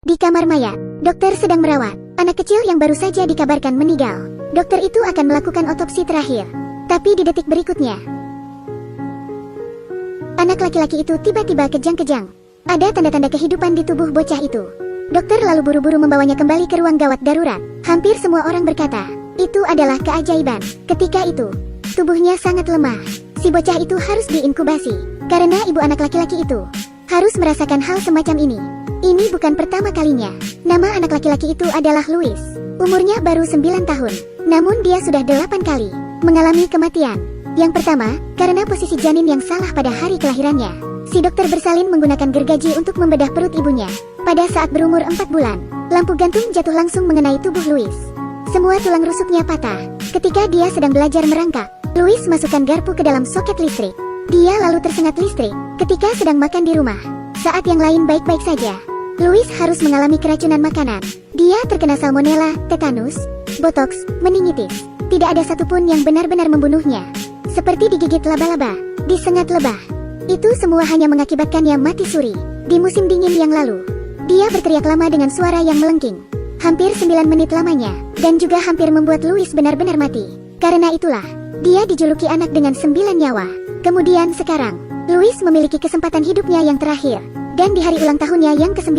Di kamar mayat, dokter sedang merawat anak kecil yang baru saja dikabarkan meninggal. Dokter itu akan melakukan otopsi terakhir. Tapi di detik berikutnya, anak laki-laki itu tiba-tiba kejang-kejang. Ada tanda-tanda kehidupan di tubuh bocah itu. Dokter lalu buru-buru membawanya kembali ke ruang gawat darurat. Hampir semua orang berkata, itu adalah keajaiban. Ketika itu, tubuhnya sangat lemah. Si bocah itu harus diinkubasi, karena ibu anak laki-laki itu harus merasakan hal semacam ini. Ini bukan pertama kalinya. Nama anak laki-laki itu adalah Louis. Umurnya baru 9 tahun. Namun dia sudah 8 kali mengalami kematian. Yang pertama, karena posisi janin yang salah pada hari kelahirannya. Si dokter bersalin menggunakan gergaji untuk membedah perut ibunya. Pada saat berumur 4 bulan, lampu gantung jatuh langsung mengenai tubuh Louis. Semua tulang rusuknya patah. Ketika dia sedang belajar merangkak, Louis masukkan garpu ke dalam soket listrik. Dia lalu tersengat listrik ketika sedang makan di rumah. Saat yang lain baik-baik saja, Louis harus mengalami keracunan makanan. Dia terkena salmonella, tetanus, botox, meningitis. Tidak ada satupun yang benar-benar membunuhnya. Seperti digigit laba-laba, disengat lebah. Itu semua hanya mengakibatkannya mati suri. Di musim dingin yang lalu, dia berteriak lama dengan suara yang melengking. Hampir 9 menit lamanya, dan juga hampir membuat Louis benar-benar mati. Karena itulah, dia dijuluki anak dengan 9 nyawa. Kemudian sekarang, Louis memiliki kesempatan hidupnya yang terakhir. Dan di hari ulang tahunnya yang ke-9,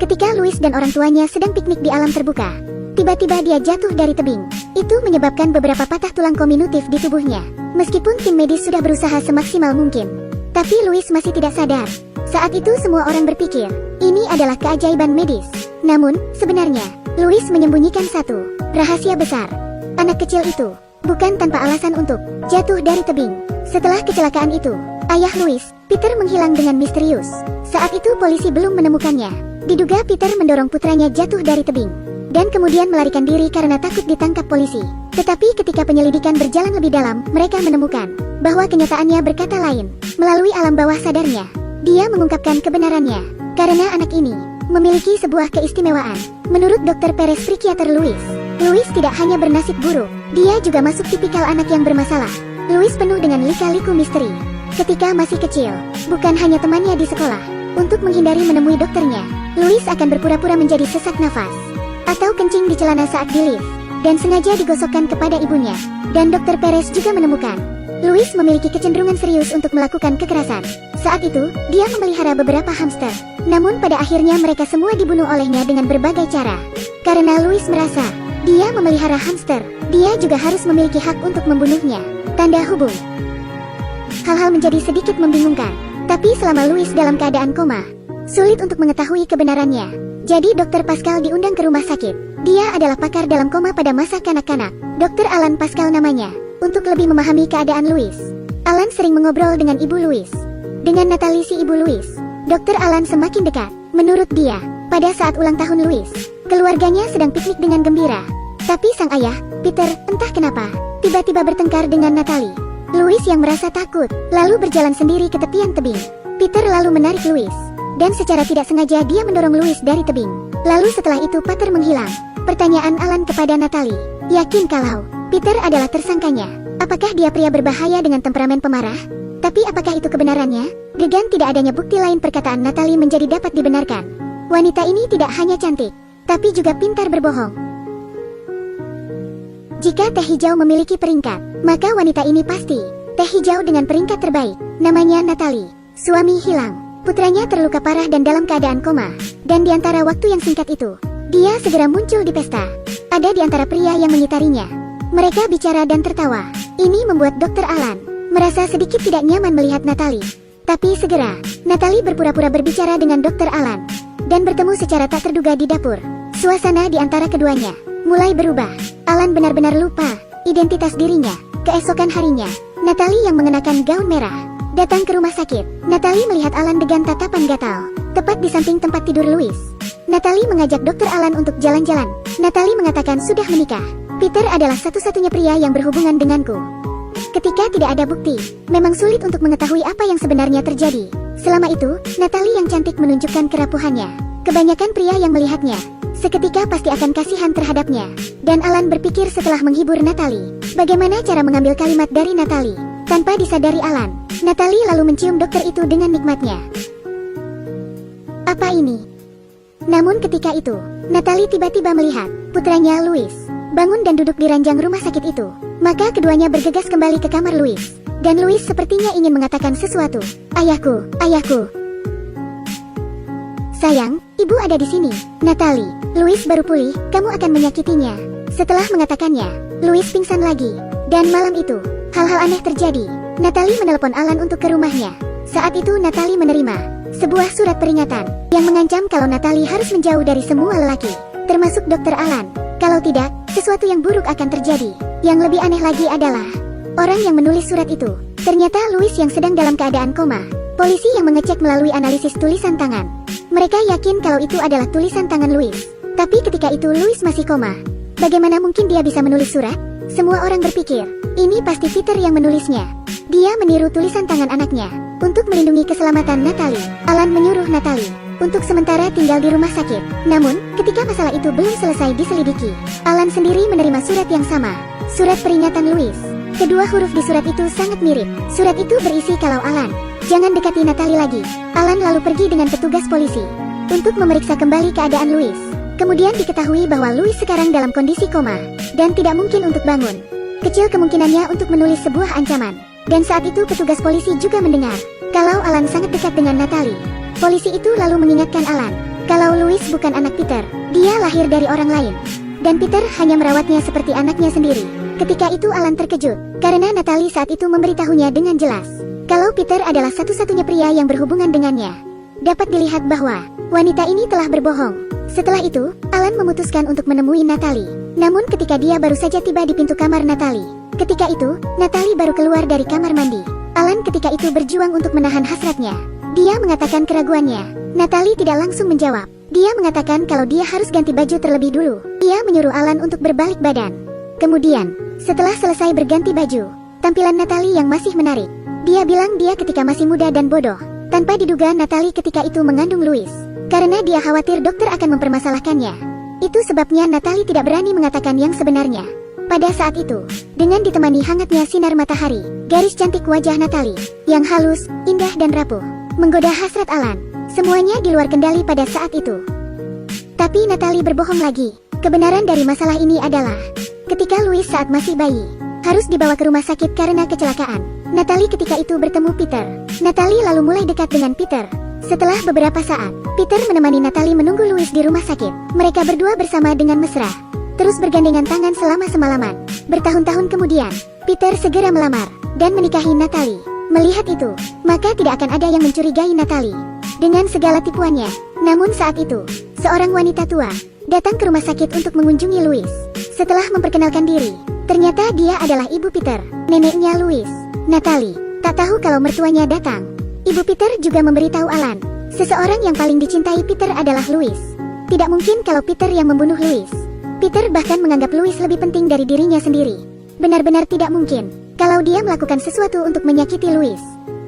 ketika Louis dan orang tuanya sedang piknik di alam terbuka, tiba-tiba dia jatuh dari tebing. Itu menyebabkan beberapa patah tulang kominutif di tubuhnya. Meskipun tim medis sudah berusaha semaksimal mungkin, tapi Louis masih tidak sadar. Saat itu semua orang berpikir, ini adalah keajaiban medis. Namun, sebenarnya, Louis menyembunyikan satu rahasia besar. Anak kecil itu bukan tanpa alasan untuk jatuh dari tebing. Setelah kecelakaan itu, ayah Louis, Peter, menghilang dengan misterius. Saat itu polisi belum menemukannya. Diduga Peter mendorong putranya jatuh dari tebing dan kemudian melarikan diri karena takut ditangkap polisi. Tetapi ketika penyelidikan berjalan lebih dalam, mereka menemukan bahwa kenyataannya berkata lain. Melalui alam bawah sadarnya, dia mengungkapkan kebenarannya. Karena anak ini memiliki sebuah keistimewaan. Menurut Dr. Perez, psikiater Louis tidak hanya bernasib buruk, dia juga masuk tipikal anak yang bermasalah. Louis penuh dengan lika-liku misteri. Ketika masih kecil, bukan hanya temannya di sekolah. Untuk menghindari menemui dokternya, Louis akan berpura-pura menjadi sesak nafas atau kencing di celana saat di lift, dan sengaja digosokkan kepada ibunya. Dan Dr. Perez juga menemukan Louis memiliki kecenderungan serius untuk melakukan kekerasan. Saat itu, dia memelihara beberapa hamster. Namun pada akhirnya mereka semua dibunuh olehnya dengan berbagai cara. Karena Louis merasa, dia memelihara hamster, dia juga harus memiliki hak untuk membunuhnya. Tanda hubung. Hal-hal menjadi sedikit membingungkan. Tapi selama Louis dalam keadaan koma, sulit untuk mengetahui kebenarannya. Jadi Dr. Pascal diundang ke rumah sakit. Dia adalah pakar dalam koma pada masa kanak-kanak. Dr. Alan Pascal namanya. Untuk lebih memahami keadaan Louis, Alan sering mengobrol dengan ibu Louis. Dengan Natalie, si ibu Louis, Dr. Alan semakin dekat. Menurut dia, pada saat ulang tahun Louis, keluarganya sedang piknik dengan gembira. Tapi sang ayah, Peter, entah kenapa, tiba-tiba bertengkar dengan Natalie. Louis yang merasa takut, lalu berjalan sendiri ke tepian tebing. Peter lalu menarik Louis, dan secara tidak sengaja dia mendorong Louis dari tebing. Lalu setelah itu Peter menghilang. Pertanyaan Alan kepada Natalie, yakin kalau Peter adalah tersangkanya? Apakah dia pria berbahaya dengan temperamen pemarah? Tapi apakah itu kebenarannya? Dengan tidak adanya bukti lain, perkataan Natalie menjadi dapat dibenarkan. Wanita ini tidak hanya cantik, tapi juga pintar berbohong. Jika teh hijau memiliki peringkat, maka wanita ini pasti teh hijau dengan peringkat terbaik. Namanya Natalie. Suami hilang, putranya terluka parah dan dalam keadaan koma. Dan di antara waktu yang singkat itu, dia segera muncul di pesta. Ada di antara pria yang mengitarinya. Mereka bicara dan tertawa. Ini membuat Dr. Alan merasa sedikit tidak nyaman melihat Natalie. Tapi segera, Natalie berpura-pura berbicara dengan Dr. Alan dan bertemu secara tak terduga di dapur. Suasana di antara keduanya mulai berubah. Alan benar-benar lupa identitas dirinya. Keesokan harinya, Natalie yang mengenakan gaun merah datang ke rumah sakit. Natalie melihat Alan dengan tatapan gatal, tepat di samping tempat tidur Louis. Natalie mengajak Dr. Alan untuk jalan-jalan. Natalie mengatakan sudah menikah. Peter adalah satu-satunya pria yang berhubungan denganku. Ketika tidak ada bukti, memang sulit untuk mengetahui apa yang sebenarnya terjadi. Selama itu, Natalie yang cantik menunjukkan kerapuhannya. Kebanyakan pria yang melihatnya seketika pasti akan kasihan terhadapnya. Dan Alan berpikir setelah menghibur Natalie, bagaimana cara mengambil kalimat dari Natalie. Tanpa disadari Alan, Natalie lalu mencium dokter itu dengan nikmatnya. Apa ini? Namun ketika itu, Natalie tiba-tiba melihat putranya Louis bangun dan duduk di ranjang rumah sakit itu. Maka keduanya bergegas kembali ke kamar Louis. Dan Louis sepertinya ingin mengatakan sesuatu. Ayahku, ayahku. Sayang, ibu ada di sini. Natalie, Louis baru pulih, kamu akan menyakitinya. Setelah mengatakannya, Louis pingsan lagi. Dan malam itu, hal-hal aneh terjadi. Natalie menelepon Alan untuk ke rumahnya. Saat itu Natalie menerima sebuah surat peringatan yang mengancam kalau Natalie harus menjauh dari semua lelaki, termasuk Dr. Alan. Kalau tidak, sesuatu yang buruk akan terjadi. Yang lebih aneh lagi adalah orang yang menulis surat itu ternyata Louis yang sedang dalam keadaan koma. Polisi yang mengecek melalui analisis tulisan tangan. Mereka yakin kalau itu adalah tulisan tangan Louis. Tapi ketika itu Louis masih koma. Bagaimana mungkin dia bisa menulis surat? Semua orang berpikir, ini pasti Peter yang menulisnya. Dia meniru tulisan tangan anaknya untuk melindungi keselamatan Natalie. Alan menyuruh Natalie untuk sementara tinggal di rumah sakit. Namun, ketika masalah itu belum selesai diselidiki, Alan sendiri menerima surat yang sama. Surat peringatan Louis. Kedua huruf di surat itu sangat mirip. Surat itu berisi kalau Alan jangan dekati Natalie lagi. Alan lalu pergi dengan petugas polisi untuk memeriksa kembali keadaan Louis. Kemudian diketahui bahwa Louis sekarang dalam kondisi koma dan tidak mungkin untuk bangun. Kecil kemungkinannya untuk menulis sebuah ancaman. Dan saat itu petugas polisi juga mendengar kalau Alan sangat dekat dengan Natalie. Polisi itu lalu mengingatkan Alan kalau Louis bukan anak Peter. Dia lahir dari orang lain. Dan Peter hanya merawatnya seperti anaknya sendiri. Ketika itu Alan terkejut karena Natalie saat itu memberitahunya dengan jelas kalau Peter adalah satu-satunya pria yang berhubungan dengannya. Dapat dilihat bahwa wanita ini telah berbohong. Setelah itu, Alan memutuskan untuk menemui Natalie. Namun ketika dia baru saja tiba di pintu kamar Natalie, ketika itu, Natalie baru keluar dari kamar mandi. Alan ketika itu berjuang untuk menahan hasratnya. Dia mengatakan keraguannya. Natalie tidak langsung menjawab. Dia mengatakan kalau dia harus ganti baju terlebih dulu. Dia menyuruh Alan untuk berbalik badan. Kemudian, setelah selesai berganti baju, tampilan Natalie yang masih menarik. Dia bilang dia ketika masih muda dan bodoh. Tanpa diduga Natalie ketika itu mengandung Louis. Karena dia khawatir dokter akan mempermasalahkannya. Itu sebabnya Natalie tidak berani mengatakan yang sebenarnya. Pada saat itu, dengan ditemani hangatnya sinar matahari, garis cantik wajah Natalie yang halus, indah dan rapuh menggoda hasrat Alan. Semuanya di luar kendali pada saat itu. Tapi Natalie berbohong lagi. Kebenaran dari masalah ini adalah ketika Louis saat masih bayi harus dibawa ke rumah sakit karena kecelakaan. Natalie ketika itu bertemu Peter. Natalie lalu mulai dekat dengan Peter. Setelah beberapa saat, Peter menemani Natalie menunggu Louis di rumah sakit. Mereka berdua bersama dengan mesra, terus bergandengan tangan selama semalaman. Bertahun-tahun kemudian, Peter segera melamar dan menikahi Natalie. Melihat itu, maka tidak akan ada yang mencurigai Natalie dengan segala tipuannya. Namun saat itu, seorang wanita tua datang ke rumah sakit untuk mengunjungi Louis. Setelah memperkenalkan diri, ternyata dia adalah ibu Peter, neneknya Louis. Natalie tak tahu kalau mertuanya datang. Ibu Peter juga memberitahu Alan, seseorang yang paling dicintai Peter adalah Louis. Tidak mungkin kalau Peter yang membunuh Louis. Peter bahkan menganggap Louis lebih penting dari dirinya sendiri. Benar-benar tidak mungkin kalau dia melakukan sesuatu untuk menyakiti Louis.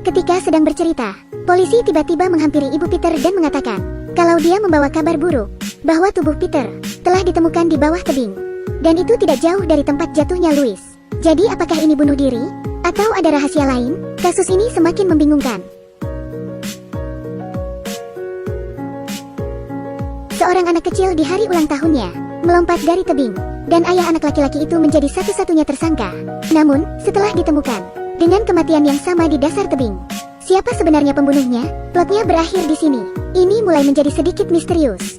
Ketika sedang bercerita, polisi tiba-tiba menghampiri ibu Peter dan mengatakan kalau dia membawa kabar buruk bahwa tubuh Peter telah ditemukan di bawah tebing. Dan itu tidak jauh dari tempat jatuhnya Louis. Jadi apakah ini bunuh diri? Atau ada rahasia lain? Kasus ini semakin membingungkan. Seorang anak kecil di hari ulang tahunnya melompat dari tebing, dan ayah anak laki-laki itu menjadi satu-satunya tersangka. Namun, setelah ditemukan dengan kematian yang sama di dasar tebing, siapa sebenarnya pembunuhnya? Plotnya berakhir di sini. Ini mulai menjadi sedikit misterius.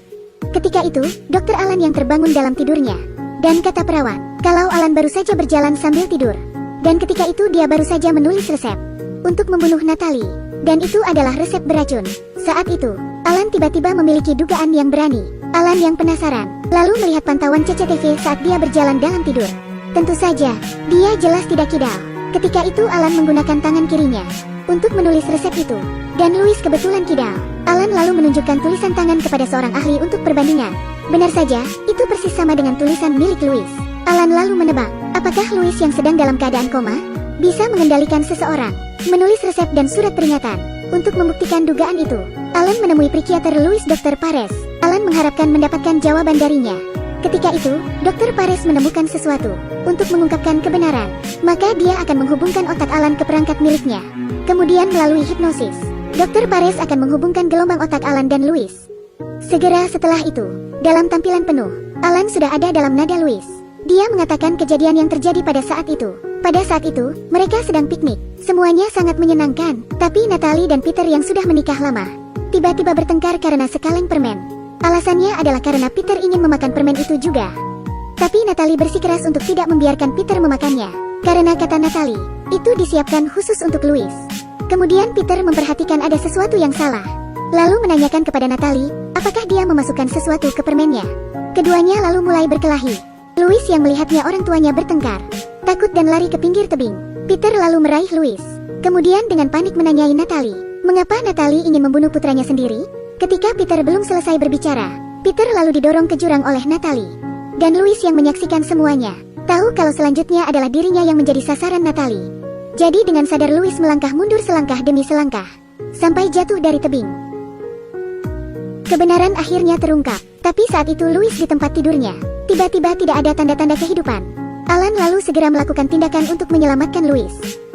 Ketika itu, Dr. Alan yang terbangun dalam tidurnya, dan kata perawat, kalau Alan baru saja berjalan sambil tidur. Dan ketika itu dia baru saja menulis resep untuk membunuh Natalie. Dan itu adalah resep beracun. Saat itu, Alan tiba-tiba memiliki dugaan yang berani. Alan yang penasaran, lalu melihat pantauan CCTV saat dia berjalan dalam tidur. Tentu saja, dia jelas tidak kidal. Ketika itu Alan menggunakan tangan kirinya untuk menulis resep itu. Dan Louis kebetulan kidal. Alan lalu menunjukkan tulisan tangan kepada seorang ahli untuk perbandingan. Benar saja, itu persis sama dengan tulisan milik Louis. Alan lalu menebak, apakah Louis yang sedang dalam keadaan koma bisa mengendalikan seseorang, menulis resep dan surat peringatan. Untuk membuktikan dugaan itu, Alan menemui psikiater Louis Dr. Pares. Alan mengharapkan mendapatkan jawaban darinya. Ketika itu, Dr. Pares menemukan sesuatu untuk mengungkapkan kebenaran. Maka dia akan menghubungkan otak Alan ke perangkat miliknya. Kemudian melalui hipnosis, Dr. Pares akan menghubungkan gelombang otak Alan dan Louis Segera setelah itu, dalam tampilan penuh, Alan sudah ada dalam nada Louis. Dia mengatakan kejadian yang terjadi pada saat itu. Pada saat itu, mereka sedang piknik. Semuanya sangat menyenangkan, tapi Natalie dan Peter yang sudah menikah lama tiba-tiba bertengkar karena sekaleng permen. Alasannya adalah karena Peter ingin memakan permen itu juga. Tapi Natalie bersikeras untuk tidak membiarkan Peter memakannya. Karena kata Natalie, itu disiapkan khusus untuk Louis. Kemudian Peter memperhatikan ada sesuatu yang salah. Lalu menanyakan kepada Natalie, apakah dia memasukkan sesuatu ke permennya. Keduanya lalu mulai berkelahi. Louis yang melihatnya orang tuanya bertengkar, takut dan lari ke pinggir tebing. Peter lalu meraih Louis. Kemudian dengan panik menanyai Natalie, mengapa Natalie ingin membunuh putranya sendiri? Ketika Peter belum selesai berbicara, Peter lalu didorong ke jurang oleh Natalie. Dan Louis yang menyaksikan semuanya, tahu kalau selanjutnya adalah dirinya yang menjadi sasaran Natalie. Jadi dengan sadar Louis melangkah mundur selangkah demi selangkah, sampai jatuh dari tebing. Kebenaran akhirnya terungkap, tapi saat itu Louis di tempat tidurnya, tiba-tiba tidak ada tanda-tanda kehidupan. Alan lalu segera melakukan tindakan untuk menyelamatkan Louis.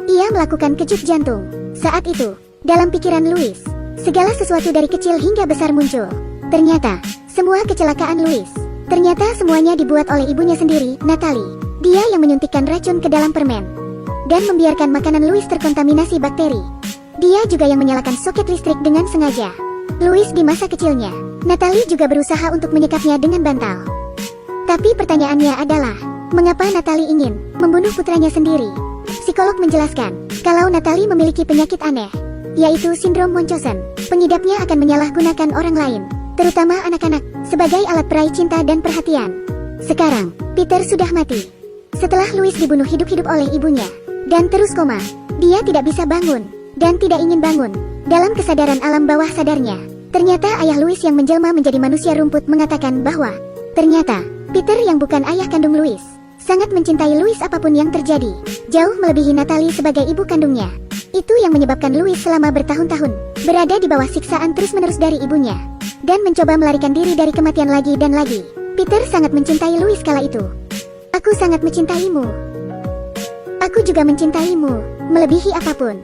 Ia melakukan kejut jantung. Saat itu, dalam pikiran Louis, segala sesuatu dari kecil hingga besar muncul. Ternyata, semua kecelakaan Louis, ternyata semuanya dibuat oleh ibunya sendiri, Natalie. Dia yang menyuntikkan racun ke dalam permen dan membiarkan makanan Louis terkontaminasi bakteri. Dia juga yang menyalakan soket listrik dengan sengaja. Louis di masa kecilnya, Natalie juga berusaha untuk menyekapnya dengan bantal. Tapi pertanyaannya adalah, mengapa Natalie ingin membunuh putranya sendiri? Psikolog menjelaskan, kalau Natalie memiliki penyakit aneh, yaitu sindrom Munchausen. Pengidapnya akan menyalahgunakan orang lain, terutama anak-anak, sebagai alat peraih cinta dan perhatian. Sekarang, Peter sudah mati. Setelah Louis dibunuh hidup-hidup oleh ibunya, dan terus koma, dia tidak bisa bangun, dan tidak ingin bangun. Dalam kesadaran alam bawah sadarnya, ternyata ayah Louis yang menjelma menjadi manusia rumput mengatakan bahwa, ternyata, Peter yang bukan ayah kandung Louis, sangat mencintai Louis apapun yang terjadi, jauh melebihi Natalie sebagai ibu kandungnya. Itu yang menyebabkan Louis selama bertahun-tahun berada di bawah siksaan terus-menerus dari ibunya, dan mencoba melarikan diri dari kematian lagi dan lagi. Peter sangat mencintai Louis kala itu. Aku sangat mencintaimu. Aku juga mencintaimu, melebihi apapun,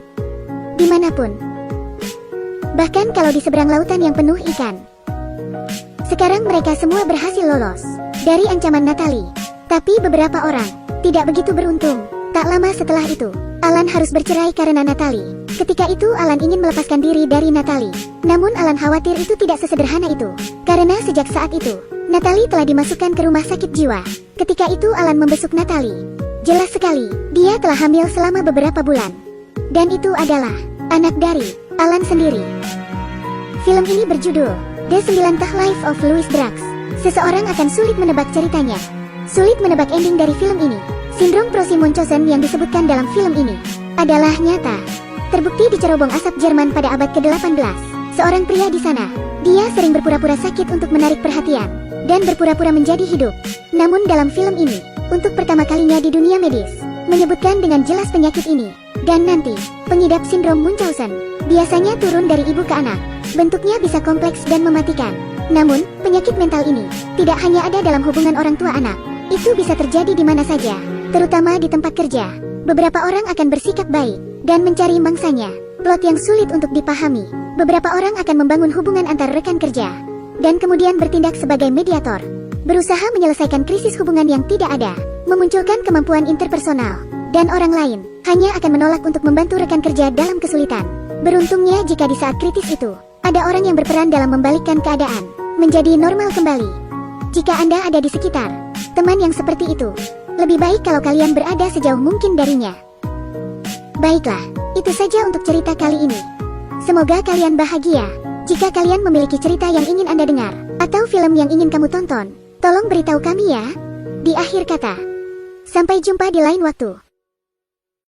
dimanapun. Bahkan kalau di seberang lautan yang penuh ikan. Sekarang mereka semua berhasil lolos dari ancaman Natalie. Tapi beberapa orang tidak begitu beruntung. Tak lama setelah itu, Alan harus bercerai karena Natalie. Ketika itu Alan ingin melepaskan diri dari Natalie. Namun Alan khawatir itu tidak sesederhana itu. Karena sejak saat itu, Natalie telah dimasukkan ke rumah sakit jiwa. Ketika itu Alan membesuk Natalie. Jelas sekali, dia telah hamil selama beberapa bulan. Dan itu adalah anak dari Alan sendiri. Film ini berjudul The 9th Life of Louis Drax. Seseorang akan sulit menebak ceritanya, sulit menebak ending dari film ini. Sindrom Munchausen yang disebutkan dalam film ini adalah nyata. Terbukti di cerobong asap Jerman pada abad ke-18. Seorang pria di sana, dia sering berpura-pura sakit untuk menarik perhatian dan berpura-pura menjadi hidup. Namun dalam film ini, untuk pertama kalinya di dunia medis, menyebutkan dengan jelas penyakit ini. Dan nanti, pengidap sindrom Munchausen biasanya turun dari ibu ke anak. Bentuknya bisa kompleks dan mematikan. Namun, penyakit mental ini tidak hanya ada dalam hubungan orang tua anak. Itu bisa terjadi di mana saja, terutama di tempat kerja. Beberapa orang akan bersikap baik dan mencari mangsanya. Plot yang sulit untuk dipahami. Beberapa orang akan membangun hubungan antar rekan kerja dan kemudian bertindak sebagai mediator, berusaha menyelesaikan krisis hubungan yang tidak ada, memunculkan kemampuan interpersonal, dan orang lain hanya akan menolak untuk membantu rekan kerja dalam kesulitan. Beruntungnya jika di saat kritis itu, ada orang yang berperan dalam membalikkan keadaan menjadi normal kembali. Jika Anda ada di sekitar teman yang seperti itu, lebih baik kalau kalian berada sejauh mungkin darinya. Baiklah, itu saja untuk cerita kali ini. Semoga kalian bahagia. Jika kalian memiliki cerita yang ingin Anda dengar, atau film yang ingin kamu tonton, tolong beritahu kami ya. Di akhir kata, sampai jumpa di lain waktu.